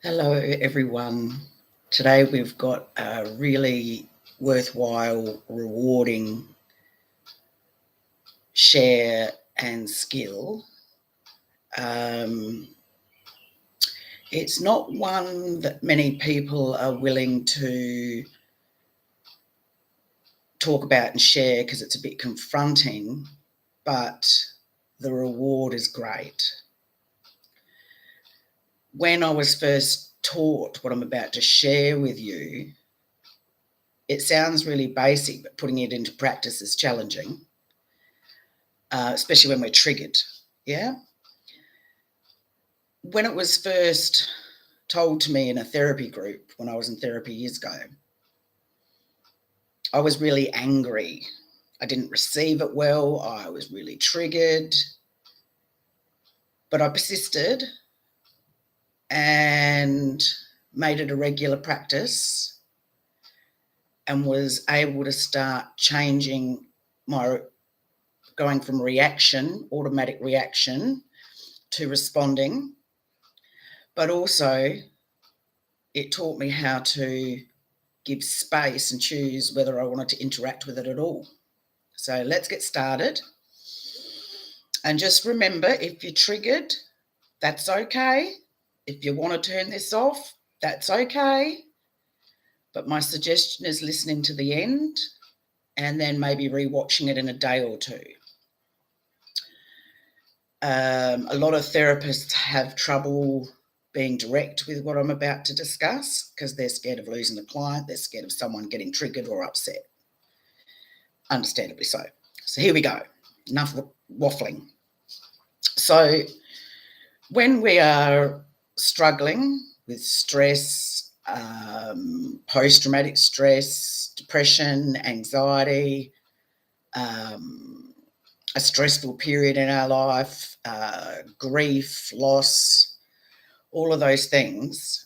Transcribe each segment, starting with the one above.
Hello, everyone. Today we've got a really worthwhile, rewarding share and skill. It's not one that many people are willing to talk about and share because it's a bit confronting, but the reward is great. When I was first taught what I'm about to share with you, it sounds really basic, but putting it into practice is challenging, especially when we're triggered. Yeah. When it was first told to me in a therapy group when I was in therapy years ago, I was really angry. I didn't receive it well. I was really triggered. But I persisted and made it a regular practice and was able to start changing going from automatic reaction, to responding. But also, it taught me how to give space and choose whether I wanted to interact with it at all. So let's get started. And just remember, if you're triggered, that's okay. If you want to turn this off, that's okay. But my suggestion is listening to the end and then maybe rewatching it in a day or two. A lot of therapists have trouble being direct with what I'm about to discuss because they're scared of losing the client. They're scared of someone getting triggered or upset. Understandably so. So here we go. Enough waffling. So when we are struggling with stress, post-traumatic stress, depression, anxiety, a stressful period in our life, grief, loss, all of those things,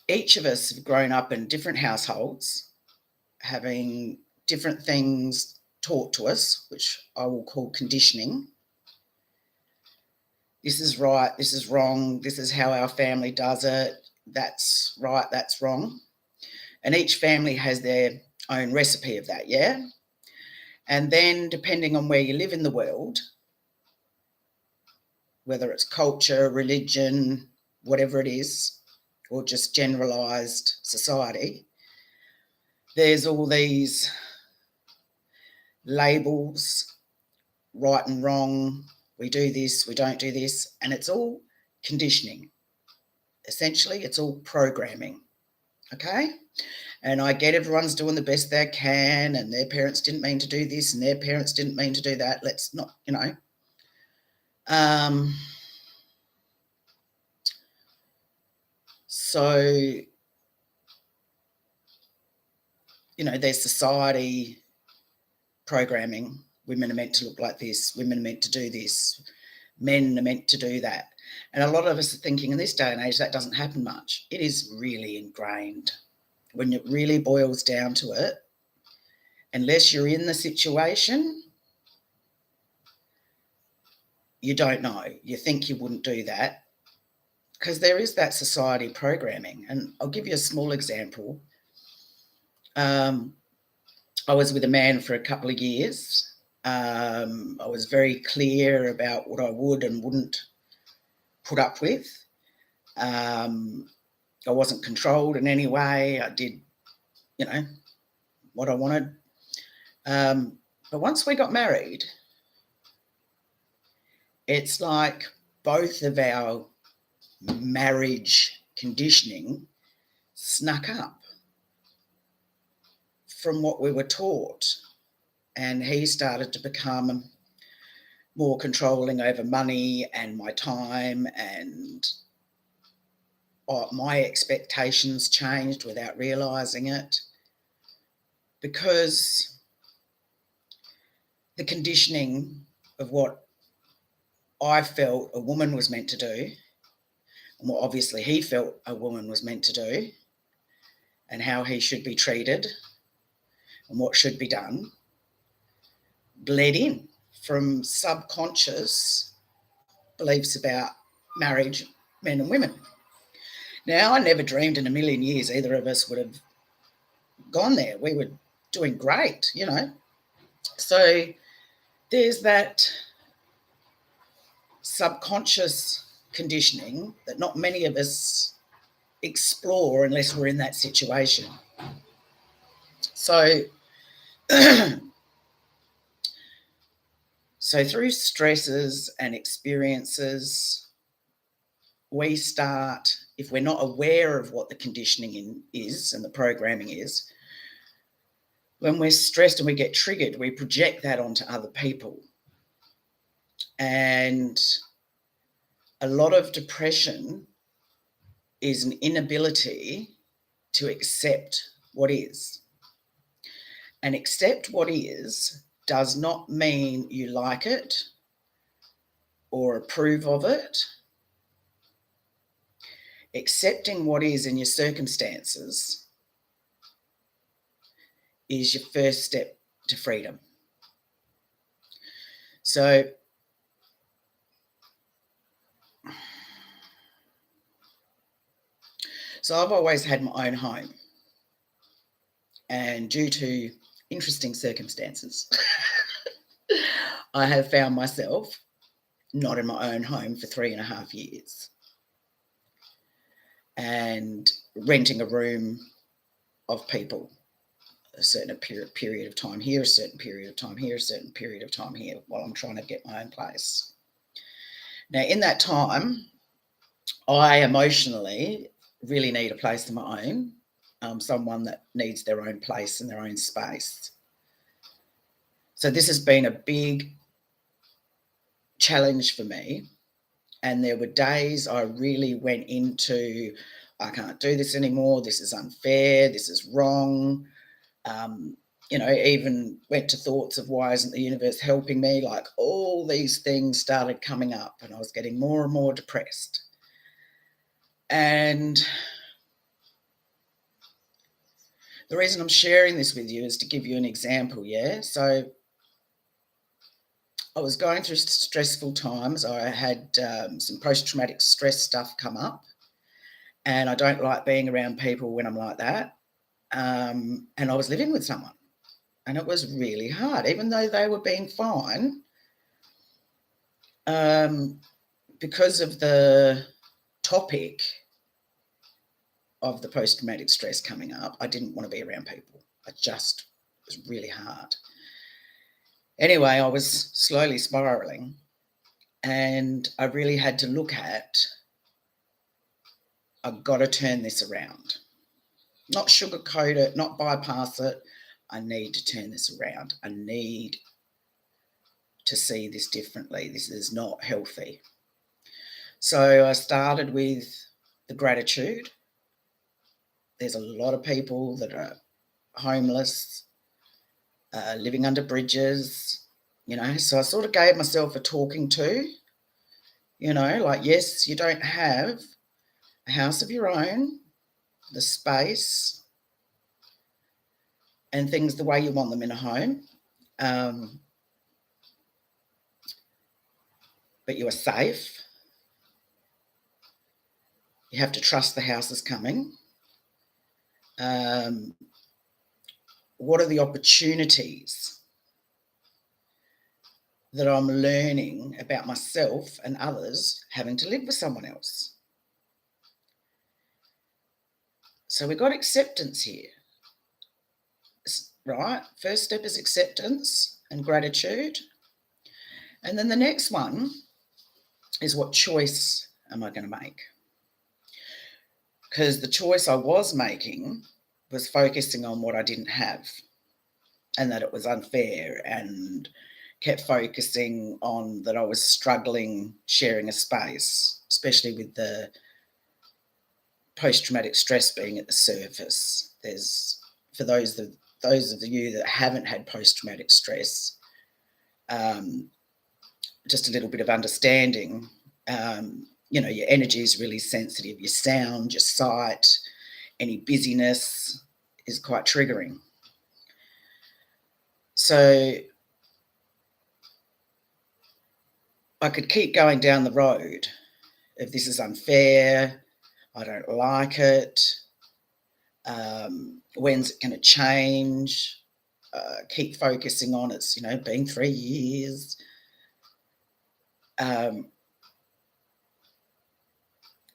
each of us have grown up in different households, having different things taught to us, which I will call conditioning. This is right, this is wrong, this is how our family does it, that's right, that's wrong. And each family has their own recipe of that, yeah? And then depending on where you live in the world, whether it's culture, religion, whatever it is, or just generalised society, there's all these labels, right and wrong, we do this, we don't do this, and it's all conditioning. Essentially, it's all programming, okay? And I get everyone's doing the best they can, and their parents didn't mean to do this, and their parents didn't mean to do that. Let's not, So, there's society programming. Women are meant to look like this. Women are meant to do this. Men are meant to do that. And a lot of us are thinking in this day and age that doesn't happen much. It is really ingrained. When it really boils down to it, unless you're in the situation, you don't know. You think you wouldn't do that because there is that society programming. And I'll give you a small example. I was with a man for a couple of years. I was very clear about what I would and wouldn't put up with. I wasn't controlled in any way. I did, what I wanted. But once we got married, it's like both of our marriage conditioning snuck up from what we were taught. And he started to become more controlling over money and my time, and my expectations changed without realising it, because the conditioning of what I felt a woman was meant to do, and what obviously he felt a woman was meant to do, and how he should be treated and what should be done, bled in from subconscious beliefs about marriage, men and women. Now, I never dreamed in a million years either of us would have gone there. We were doing great, you know. So there's that subconscious conditioning that not many of us explore unless we're in that situation. So so through stresses and experiences, we start, if we're not aware of what the conditioning is and the programming is, when we're stressed and we get triggered, we project that onto other people. And a lot of depression is an inability to accept what is. And accept what is does not mean you like it or approve of it. Accepting what is in your circumstances is your first step to freedom. So I've always had my own home, and due to interesting circumstances, I have found myself not in my own home for 3.5 years and renting a room of people, a certain period of time here, a certain period of time here, a certain period of time here, while I'm trying to get my own place. Now, in that time, I emotionally really need a place of my own, someone that needs their own place and their own space. So this has been a big challenge for me. And there were days I really went into, I can't do this anymore, this is unfair, this is wrong. Even went to thoughts of why isn't the universe helping me? Like all these things started coming up and I was getting more and more depressed. And the reason I'm sharing this with you is to give you an example, yeah? So I was going through stressful times. I had some post-traumatic stress stuff come up, and I don't like being around people when I'm like that. And I was living with someone, and it was really hard, even though they were being fine. Because of the topic of the post-traumatic stress coming up, I didn't want to be around people. It was really hard. Anyway, I was slowly spiraling, and I really had to look at, I've got to turn this around. Not sugarcoat it, not bypass it. I need to turn this around. I need to see this differently. This is not healthy. So I started with the gratitude. There's a lot of people that are homeless, living under bridges, so I sort of gave myself a talking to, like, yes, you don't have a house of your own, the space and things the way you want them in a home, but you are safe. You have to trust the house is coming. What are the opportunities that I'm learning about myself and others having to live with someone else? So we got acceptance here, right? First step is acceptance and gratitude. And then the next one is, what choice am I going to make? Because the choice I was making was focusing on what I didn't have and that it was unfair, and kept focusing on that I was struggling sharing a space, especially with the post-traumatic stress being at the surface. There's, for those of you that haven't had post-traumatic stress, just a little bit of understanding. Your energy is really sensitive. Your sound, your sight, any busyness is quite triggering. So I could keep going down the road. If this is unfair, I don't like it, when's it going to change? Keep focusing on it's, been 3 years.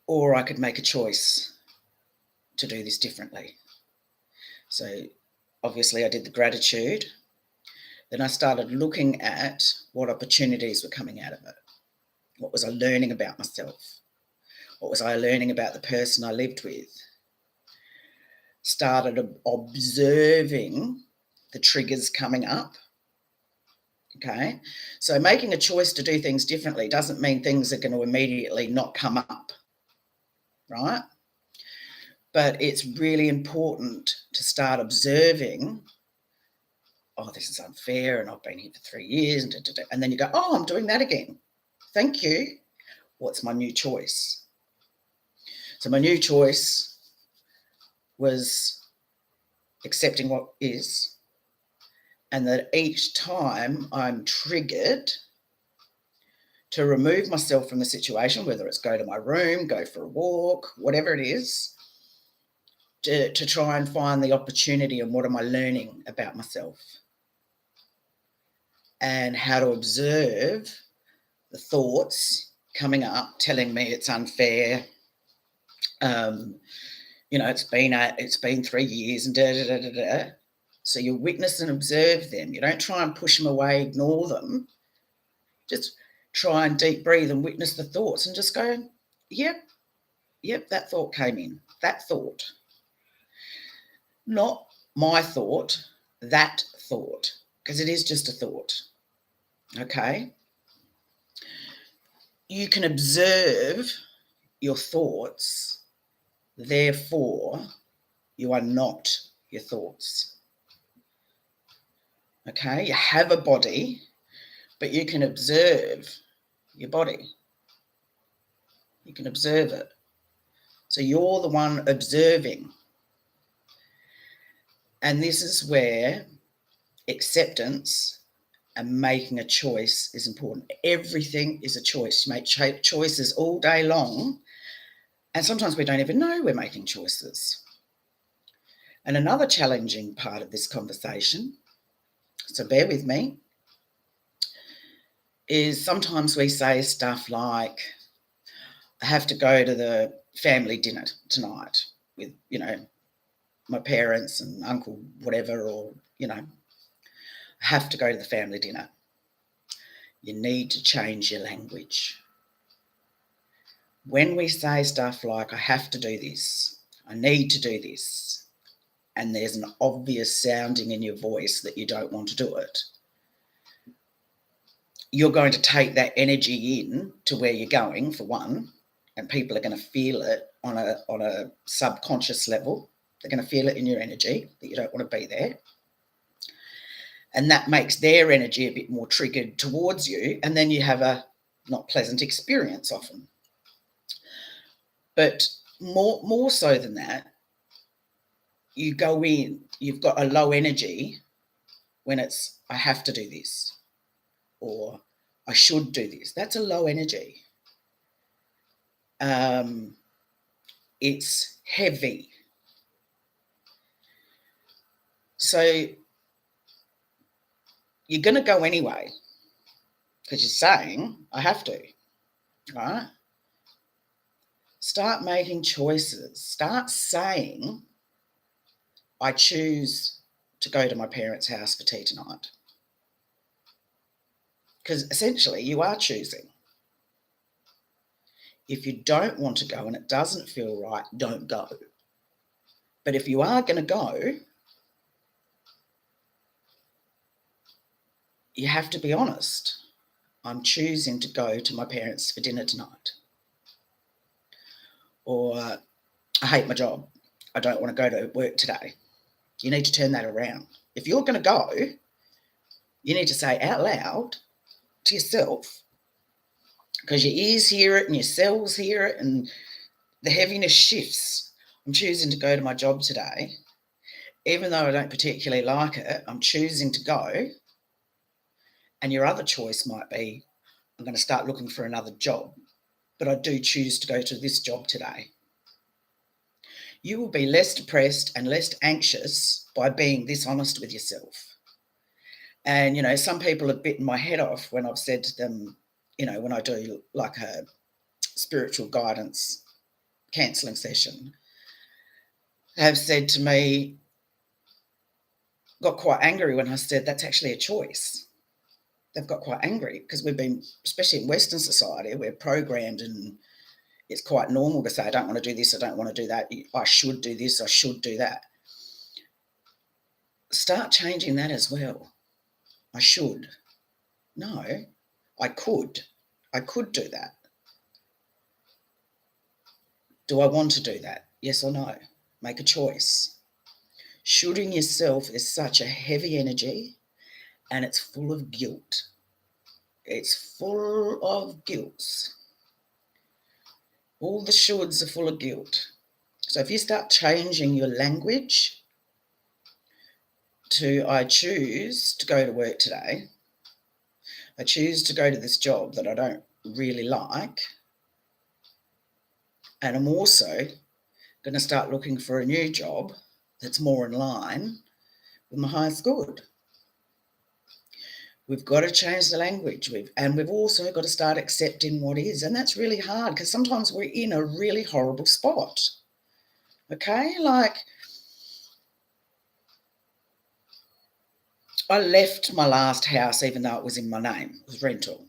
Or I could make a choice to do this differently. So obviously I did the gratitude. Then I started looking at what opportunities were coming out of it. What was I learning about myself? What was I learning about the person I lived with? Started observing the triggers coming up. Okay, so making a choice to do things differently doesn't mean things are going to immediately not come up, right? But it's really important to start observing, oh, this is unfair and I've been here for 3 years, and then you go, oh, I'm doing that again. Thank you. What's my new choice? So my new choice was accepting what is, and that each time I'm triggered to remove myself from the situation, whether it's go to my room, go for a walk, whatever it is, to try and find the opportunity and what am I learning about myself, and how to observe the thoughts coming up telling me it's unfair. It's been 3 years and da da da da da. So you witness and observe them. You don't try and push them away, ignore them. Just try and deep breathe and witness the thoughts and just go, yep, that thought came in. That thought. Not my thought, that thought, because it is just a thought. Okay? You can observe your thoughts, therefore you are not your thoughts. Okay? You have a body, but you can observe your body. You can observe it. So you're the one observing. And this is where acceptance and making a choice is important. Everything is a choice. You make choices all day long, and sometimes we don't even know we're making choices. And another challenging part of this conversation, so bear with me, is sometimes we say stuff like, I have to go to the family dinner tonight with, my parents and uncle whatever, or, I have to go to the family dinner. You need to change your language. When we say stuff like, I have to do this, I need to do this, and there's an obvious sounding in your voice that you don't want to do it, you're going to take that energy in to where you're going, for one, and people are going to feel it on a subconscious level. They're going to feel it in your energy that you don't want to be there. And that makes their energy a bit more triggered towards you, and then you have a not pleasant experience often. But more so than that, you go in, you've got a low energy when it's, I have to do this, or I should do this. That's a low energy. It's heavy. So you're going to go anyway because you're saying, I have to, right? Start making choices. Start saying, I choose to go to my parents' house for tea tonight. Because essentially you are choosing. If you don't want to go and it doesn't feel right, don't go. But if you are going to go, you have to be honest. I'm choosing to go to my parents for dinner tonight. Or I hate my job. I don't want to go to work today. You need to turn that around. If you're going to go, you need to say out loud to yourself, because your ears hear it and your cells hear it and the heaviness shifts. I'm choosing to go to my job today. Even though I don't particularly like it, I'm choosing to go. And your other choice might be, I'm going to start looking for another job, but I do choose to go to this job today. You will be less depressed and less anxious by being this honest with yourself. And, some people have bitten my head off when I've said to them, when I do like a spiritual guidance counselling session, have said to me, got quite angry when I said that's actually a choice. They've got quite angry because we've been, especially in Western society, we're programmed and it's quite normal to say, I don't want to do this, I don't want to do that, I should do this, I should do that. Start changing that as well. I should. No, I could. I could do that. Do I want to do that? Yes or no? Make a choice. Shoulding yourself is such a heavy energy and it's full of guilt. It's full of guilt. All the shoulds are full of guilt. So if you start changing your language to, I choose to go to work today, I choose to go to this job that I don't really like, and I'm also going to start looking for a new job that's more in line with my highest good. We've got to change the language. We've also got to start accepting what is. And that's really hard because sometimes we're in a really horrible spot. Okay? Like, I left my last house even though it was in my name. It was rental.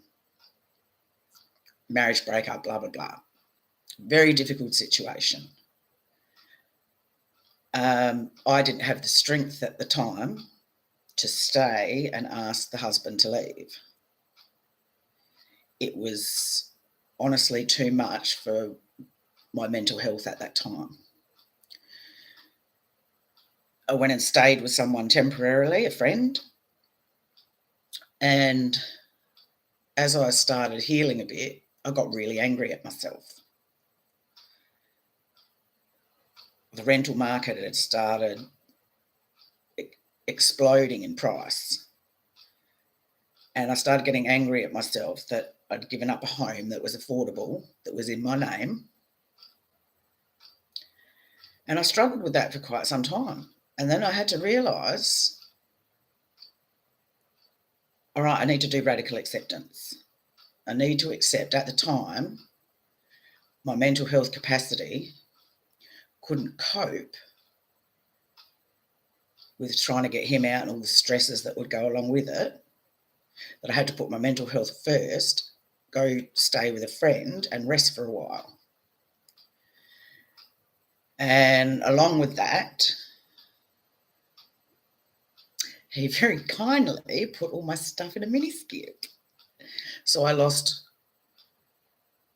Marriage breakup, blah, blah, blah. Very difficult situation. I didn't have the strength at the time to stay and ask the husband to leave. It was honestly too much for my mental health at that time. I went and stayed with someone temporarily, a friend, and as I started healing a bit, I got really angry at myself. The rental market had started exploding in price. And I started getting angry at myself that I'd given up a home that was affordable, that was in my name. And I struggled with that for quite some time. And then I had to realise, all right, I need to do radical acceptance. I need to accept at the time my mental health capacity couldn't cope with trying to get him out and all the stresses that would go along with it, that I had to put my mental health first, go stay with a friend and rest for a while. And along with that, he very kindly put all my stuff in a mini skip. So I lost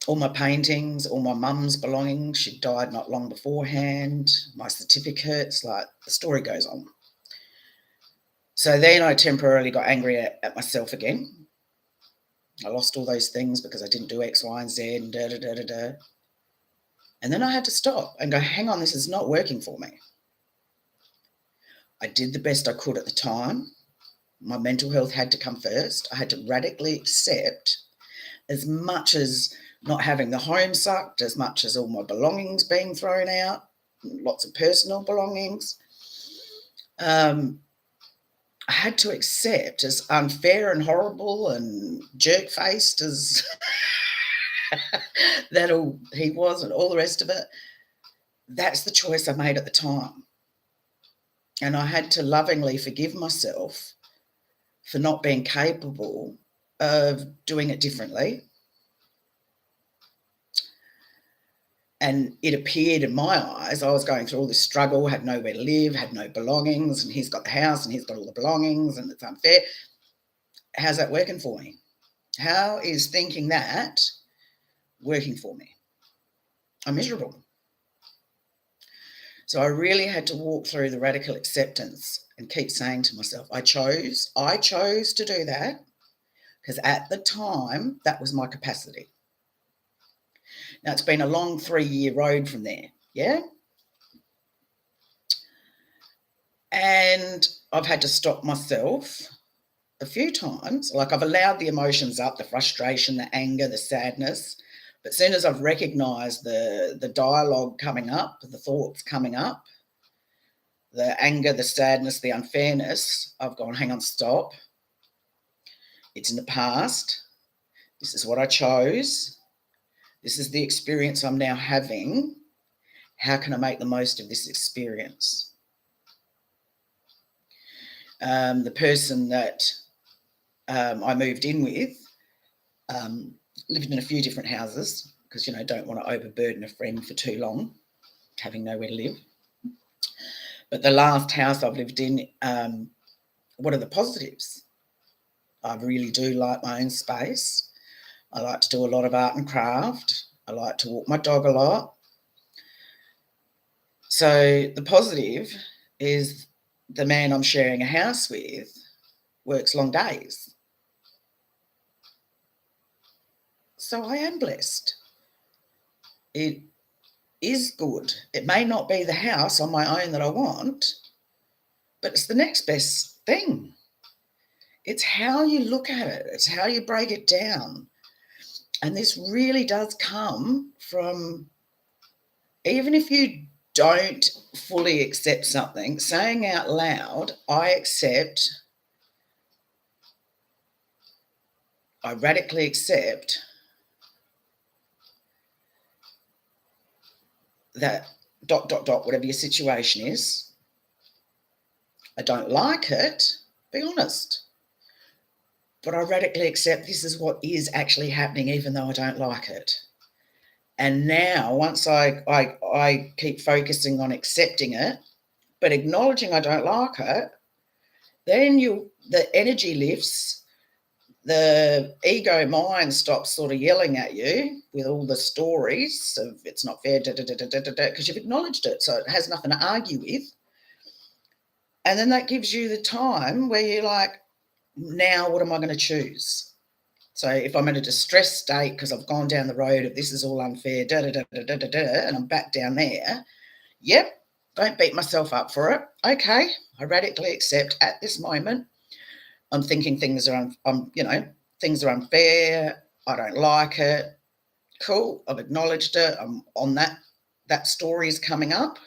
all my paintings, all my mum's belongings. She died not long beforehand. My certificates, like the story goes on. So then I temporarily got angry at myself again. I lost all those things because I didn't do X, Y, and Z and da-da-da-da-da. And then I had to stop and go, hang on, this is not working for me. I did the best I could at the time. My mental health had to come first. I had to radically accept, as much as not having the home sucked, as much as all my belongings being thrown out, lots of personal belongings. I had to accept, as unfair and horrible and jerk-faced as that he was and all the rest of it, that's the choice I made at the time. And I had to lovingly forgive myself for not being capable of doing it differently. And it appeared in my eyes, I was going through all this struggle, had nowhere to live, had no belongings, and he's got the house and he's got all the belongings and it's unfair. How's that working for me? How is thinking that working for me? I'm miserable. So I really had to walk through the radical acceptance and keep saying to myself, I chose to do that because at the time, that was my capacity. Now, it's been a long 3-year road from there, yeah? And I've had to stop myself a few times. Like I've allowed the emotions up, the frustration, the anger, the sadness. But as soon as I've recognised the dialogue coming up, the thoughts coming up, the anger, the sadness, the unfairness, I've gone, hang on, stop. It's in the past. This is what I chose. This is the experience I'm now having. How can I make the most of this experience? The person that I moved in with lived in a few different houses because, don't want to overburden a friend for too long, having nowhere to live. But the last house I've lived in, what are the positives? I really do like my own space. I like to do a lot of art and craft. I like to walk my dog a lot. So the positive is the man I'm sharing a house with works long days. So I am blessed. It is good. It may not be the house on my own that I want, but it's the next best thing. It's how you look at it. It's how you break it down. And this really does come from, even if you don't fully accept something, saying out loud, I radically accept that ... whatever your situation is. I don't like it, be honest. But I radically accept this is what is actually happening, even though I don't like it. And now, once I keep focusing on accepting it, but acknowledging I don't like it, then the energy lifts, the ego mind stops sort of yelling at you with all the stories of it's not fair, because you've acknowledged it, so it has nothing to argue with. And then that gives you the time where you're like, now what am I going to choose? So if I'm in a distressed state because I've gone down the road of this is all unfair, and I'm back down there, yep, don't beat myself up for it. Okay, I radically accept at this moment I'm thinking things are things are unfair. I don't like it. Cool, I've acknowledged it. I'm on that story is coming up.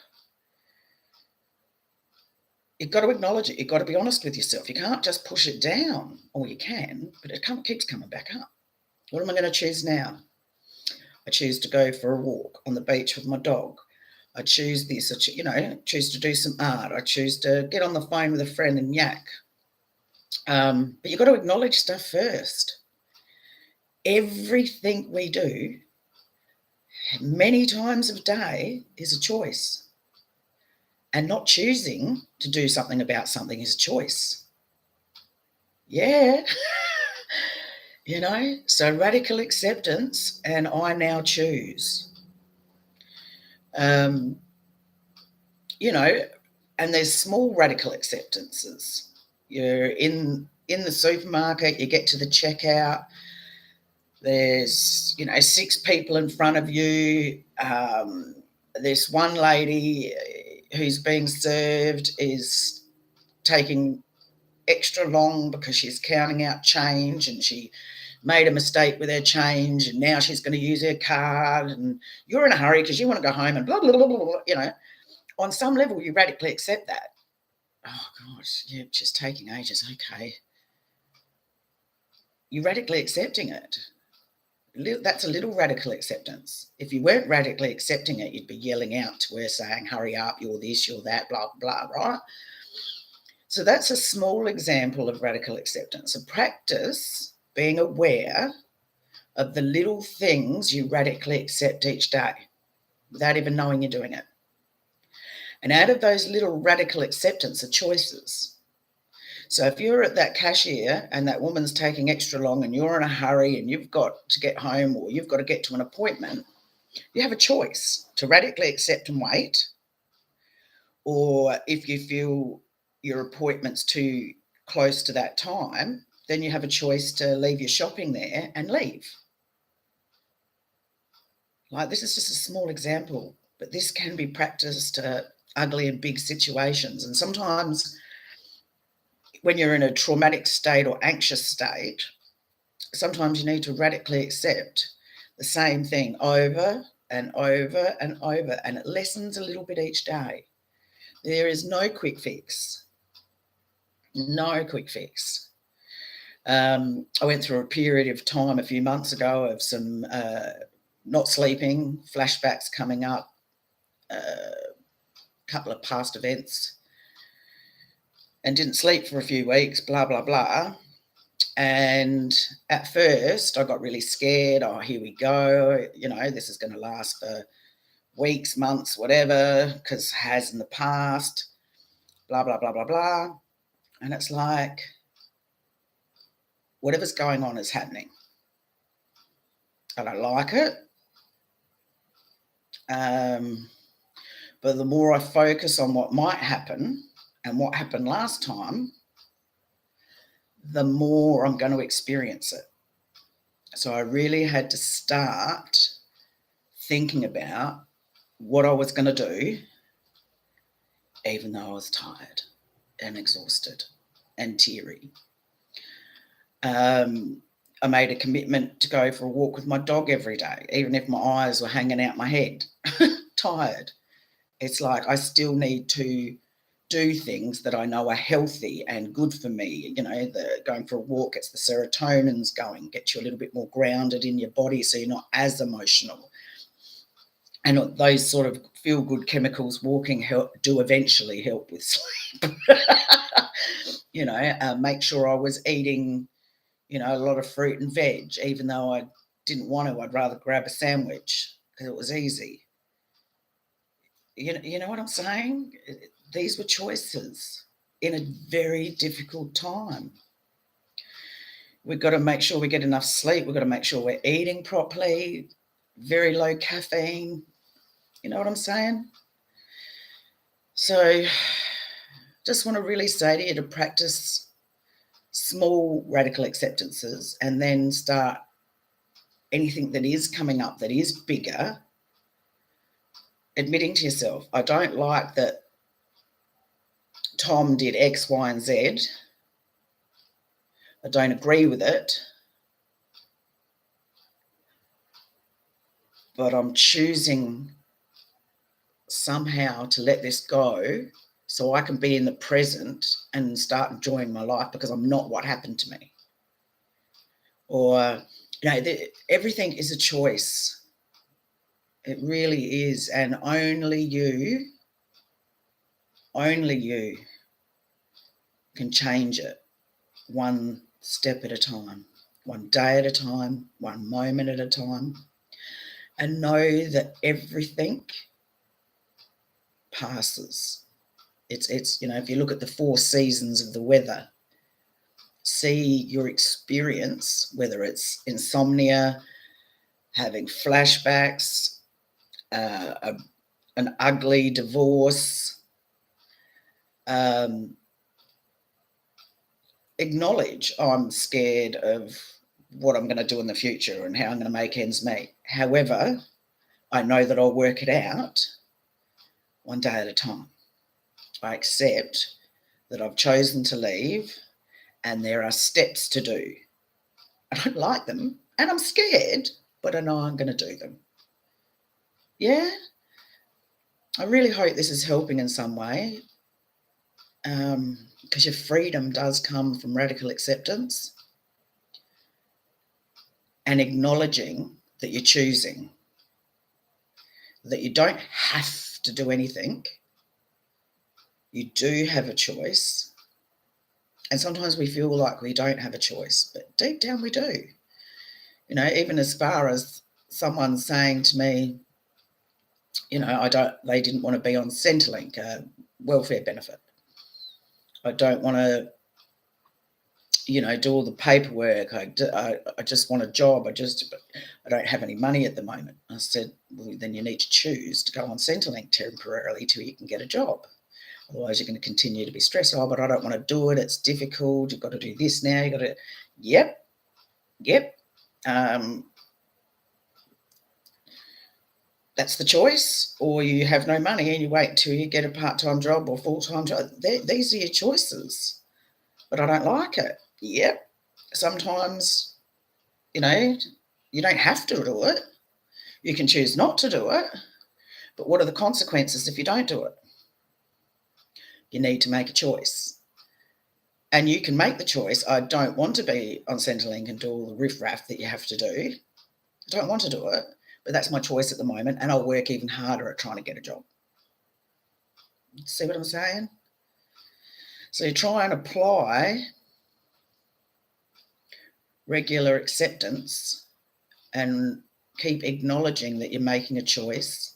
You've got to acknowledge it. You've got to be honest with yourself. You can't just push it down, or you can, but it keeps coming back up. What am I going to choose now? I choose to go for a walk on the beach with my dog. I choose this. I choose to do some art. I choose to get on the phone with a friend and yak. But you've got to acknowledge stuff first. Everything we do many times of day is a choice. And not choosing to do something about something is a choice. Yeah. So radical acceptance, and I now choose. And there's small radical acceptances. You're in the supermarket, you get to the checkout, there's 6 people in front of you. This one lady who's being served is taking extra long because she's counting out change, and she made a mistake with her change, and now she's going to use her card, and you're in a hurry because you want to go home, and blah, blah, blah, blah, blah. On some level you radically accept that. Oh gosh, yeah, just taking ages. Okay, you're radically accepting it. That's a little radical acceptance. If you weren't radically accepting it, you'd be yelling out to her saying, hurry up, you're this, you're that, blah, blah, right? So that's a small example of radical acceptance. A practice being aware of the little things you radically accept each day without even knowing you're doing it. And out of those little radical acceptance are choices. So if you're at that cashier and that woman's taking extra long and you're in a hurry and you've got to get home or you've got to get to an appointment, you have a choice to radically accept and wait. Or if you feel your appointment's too close to that time, then you have a choice to leave your shopping there and leave. Like, this is just a small example, but this can be practiced to ugly and big situations. And sometimes when you're in a traumatic state or anxious state, sometimes you need to radically accept the same thing over and over and over, and it lessens a little bit each day. There is no quick fix. No quick fix. I went through a period of time a few months ago of some not sleeping, flashbacks coming up, a couple of past events, and didn't sleep for a few weeks, blah, blah, blah. And at first I got really scared. Oh, here we go. This is going to last for weeks, months, whatever, because it has in the past, blah, blah, blah, blah, blah. And it's like, whatever's going on is happening. I don't like it. But the more I focus on what might happen and what happened last time, the more I'm going to experience it. So I really had to start thinking about what I was going to do, even though I was tired and exhausted and teary. I made a commitment to go for a walk with my dog every day, even if my eyes were hanging out my head, tired. It's like I still need to do things that I know are healthy and good for me. Going for a walk gets the serotonins going, gets you a little bit more grounded in your body so you're not as emotional. And those sort of feel-good chemicals walking do eventually help with sleep. Make sure I was eating, a lot of fruit and veg, even though I didn't want to. I'd rather grab a sandwich because it was easy. You know what I'm saying? These were choices in a very difficult time. We've got to make sure we get enough sleep. We've got to make sure we're eating properly, very low caffeine. You know what I'm saying? So just want to really say to you to practice small radical acceptances and then start anything that is coming up that is bigger, admitting to yourself, I don't like that Tom did X, Y, and Z. I don't agree with it. But I'm choosing somehow to let this go so I can be in the present and start enjoying my life because I'm not what happened to me. Or, everything is a choice. It really is. And only you can change it one step at a time, one day at a time, one moment at a time. And know that everything passes. It's if you look at the 4 seasons of the weather, see your experience, whether it's insomnia, having flashbacks, an ugly divorce, acknowledge I'm scared of what I'm going to do in the future and how I'm going to make ends meet. However, I know that I'll work it out one day at a time. I accept that I've chosen to leave and there are steps to do. I don't like them and I'm scared, but I know I'm going to do them. Yeah? I really hope this is helping in some way, because your freedom does come from radical acceptance and acknowledging that you're choosing, that you don't have to do anything. You do have a choice. And sometimes we feel like we don't have a choice, but deep down we do. Even as far as someone saying to me, they didn't want to be on Centrelink, welfare benefit. I don't want to, do all the paperwork. I just want a job. I don't have any money at the moment. I said, well, then you need to choose to go on Centrelink temporarily till you can get a job. Otherwise, you're going to continue to be stressed. Oh, but I don't want to do it. It's difficult. You've got to do this now. You've got to, yep. That's the choice. Or you have no money and you wait until you get a part-time job or full-time job. These are your choices. but I don't like it. Yep. Sometimes, you don't have to do it. You can choose not to do it. But what are the consequences if you don't do it? You need to make a choice. And you can make the choice, I don't want to be on Centrelink and do all the riff-raff that you have to do. I don't want to do it, but that's my choice at the moment, and I'll work even harder at trying to get a job. See what I'm saying? So you try and apply regular acceptance and keep acknowledging that you're making a choice.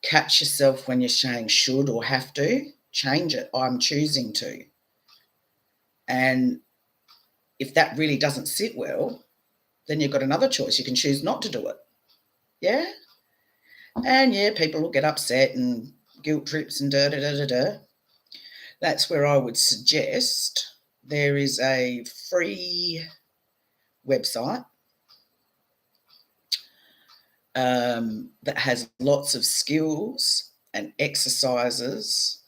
Catch yourself when you're saying should or have to. Change it. I'm choosing to. And if that really doesn't sit well, then you've got another choice. You can choose not to do it. Yeah? And yeah, people will get upset and guilt trips and da-da-da-da-da. That's where I would suggest there is a free website that has lots of skills and exercises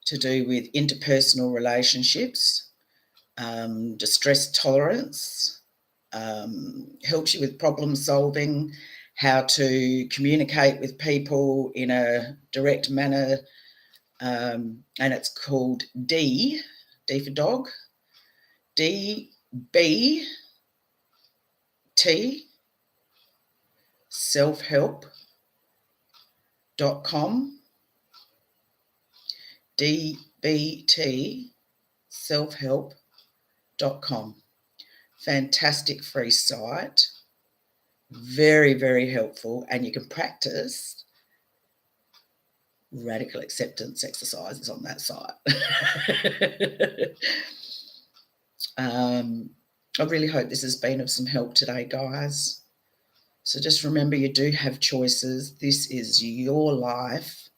to do with interpersonal relationships, distress tolerance, helps you with problem solving, how to communicate with people in a direct manner, and it's called D for dog, DBT, selfhelp.com, DBT, selfhelp.com. Fantastic free site, very, very helpful, and you can practice radical acceptance exercises on that site. I really hope this has been of some help today, guys. So just remember, you do have choices. This is your life,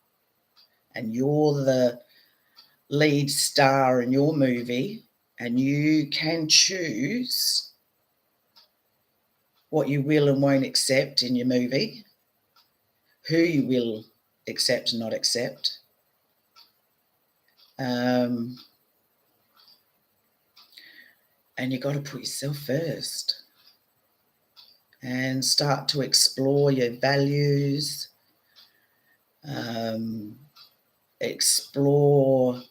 and you're the lead star in your movie, and you can choose what you will and won't accept in your movie, who you will accept and not accept. And you've got to put yourself first and start to explore your values, explore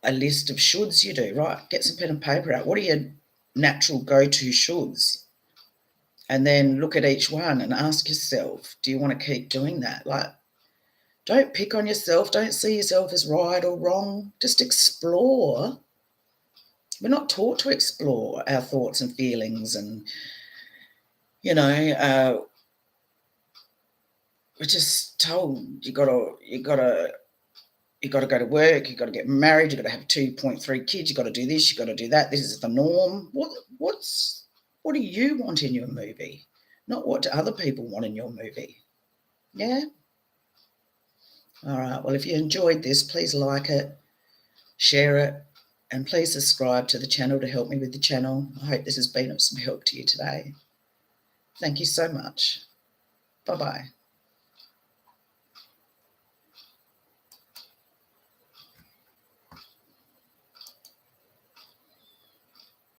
a list of shoulds you do, right? Get some pen and paper out. What are your natural go-to shoulds? And then look at each one and ask yourself, do you want to keep doing that? Like, don't pick on yourself. Don't see yourself as right or wrong. Just explore. We're not taught to explore our thoughts and feelings, and, we're just told you got to go to work, you got to get married, you got to have 2.3 kids, you got to do this, you got to do that. This is the norm. What do you want in your movie? Not what do other people want in your movie. Yeah? All right. Well, if you enjoyed this, please like it, share it, and please subscribe to the channel to help me with the channel. I hope this has been of some help to you today. Thank you so much. Bye-bye.